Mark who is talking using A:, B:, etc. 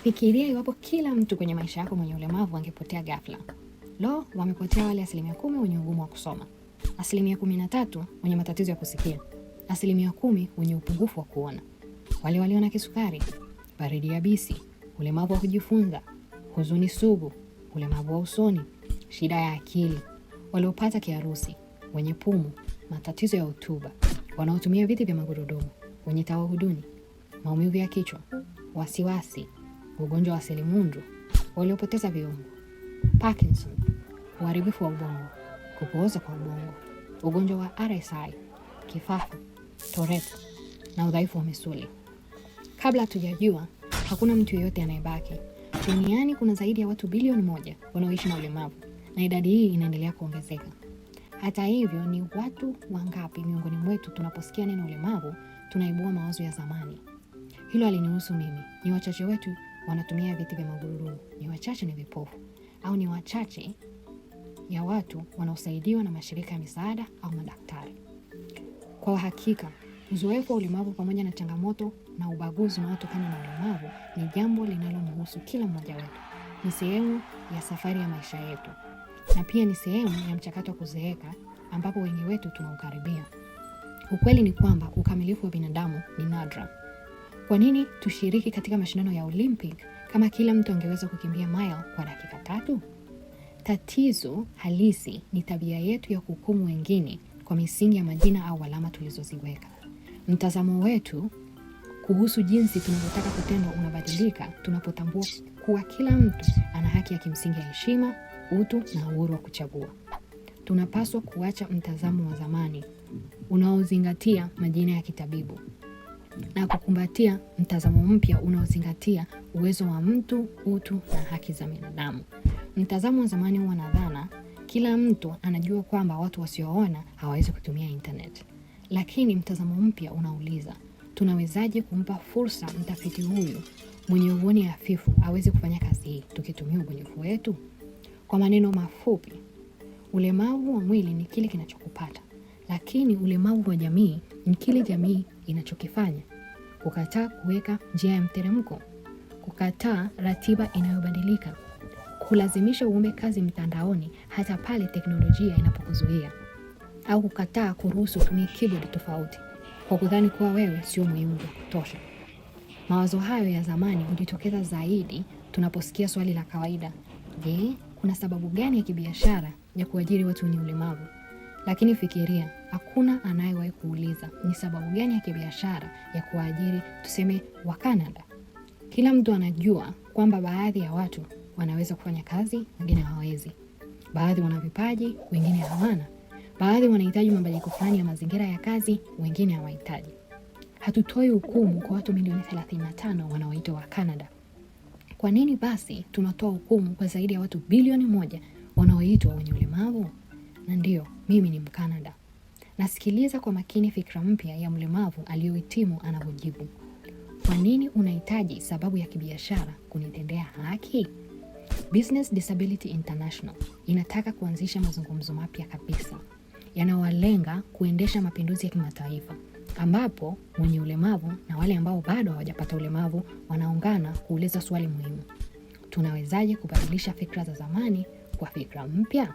A: Fikiria iwapo kila mtu kwenye maisha yako mwenye ulemavu angepotea ghafla. Wamepotea wale 10% wenye ugumu wa kusoma, 13% wenye matatizo ya kusikia, 10% wenye upungufu wa kuona, wale walio na kisukari, baridi yabisi, ulemavu wa kujifunza, huzuni sugu, ulemavu wa usoni, shida ya akili, waliopata kiharusi, wenye pumu, matatizo ya hotuba, wanaotumia viti vya magurudumu, wenye tawahuduni, maumivu ya kichwa, wasiwasi, ugonjwa wa selimundu, waliopoteza viungo, Parkinson, uharibifu wa ubongo, kupooza kwa ubongo, ugonjwa wa RSI, kifafa, Tourette na udhaifu wa misuli. Kabla hatujajua, hakuna mtu yeyote anayebaki. Duniani kuna zaidi ya watu bilioni 1 wanaoishi na ulemavu, na idadi hii inaendelea kuongezeka. Hata hivyo, ni watu wangapi miongoni mwetu tunaposikia neno ulemavu tunaibua mawazo ya zamani? Hilo halinihusu mimi. Ni wachache wetu wanatumia viti vya magurudumu, ni wachache ni vipofu, au ni wachache ya watu wanaosaidiwa na mashirika ya misaada au madaktari. Kwa hakika, uzoefu wa ulemavu pamoja na changamoto na ubaguzi unaotokana na ulemavu ni jambo linalomhusu kila mmoja wetu. Ni sehemu ya safari ya maisha yetu, na pia ni sehemu ya mchakato wa kuzeeka ambapo wengi wetu tunaukaribia. Ukweli ni kwamba ukamilifu wa binadamu ni nadra. Kwa nini tushiriki katika mashindano ya Olympic kama kila mtu angeweza kukimbia mile kwa dakika 3? Tatizo halisi ni tabia yetu ya kuhukumu wengine kwa misingi ya majina au alama tulizoziweka. Mtazamo wetu kuhusu jinsi tunavyotaka kutendwa unabadilika tunapotambua kuwa kila mtu ana haki ya kimsingi ya heshima, utu na uhuru wa kuchagua. Tunapaswa kuacha mtazamo wa zamani unaozingatia majina ya kitabibu na kukumbatia mtazamo mpya unaozingatia uwezo wa mtu, utu na haki za binadamu. Mtazamo wa zamani huwa na dhana kila mtu anajua kwamba watu wasioona hawawezi kutumia internet. Lakini mtazamo mpya unauliza, tunawezaje kumpa fursa mtafiti huyu mwenye uoni hafifu aweze kufanya kazi hii tukitumia ubunifu wetu? Kwa maneno mafupi, ulemavu wa mwili ni kile kinachokupata, lakini ulemavu wa jamii ni kile jamii inachokifanya. Kukataa kuweka njia ya mteremko, kukataa ratiba inayobadilika, kulazimisha uombe kazi mtandaoni hata pale teknolojia inapokuzuia, au kukataa kuruhusu utumie keyboard tofauti kwa kudhani kuwa wewe sio muhimu vya kutosha. Mawazo hayo ya zamani hujitokeza zaidi tunaposikia swali la kawaida, je, kuna sababu gani ya kibiashara ya kuajiri watu wenye ulemavu? Lakini fikiria, hakuna anayewahi kuuliza ni sababu gani ya kibiashara ya kuajiri tuseme wa Canada. Kila mtu anajua kwamba baadhi ya watu wanaweza kufanya kazi, wengine hawawezi. Baadhi wana vipaji, wengine hawana. Baadhi wanahitaji mabadiliko fulani ya mazingira ya kazi, wengine hawahitaji. Hatutoi hukumu kwa watu milioni 35 wanaoitwa wa Canada. Kwa nini basi tunatoa hukumu kwa zaidi ya watu bilioni 1 wanaoitwa wenye ulemavu? Na ndio, mimi ni Mkanada. Nasikiliza kwa makini fikra mpya ya mlemavu aliyohitimu anavyojibu. Kwa nini unahitaji sababu ya kibiashara kunitendea haki? Business Disability International inataka kuanzisha mazungumzo mapya kabisa yanayolenga kuendesha mapinduzi ya kimataifa, ambapo wenye ulemavu na wale ambao bado hawajapata ulemavu wanaungana kuuliza swali muhimu: tunawezaje kubadilisha fikra za zamani kwa fikra mpya?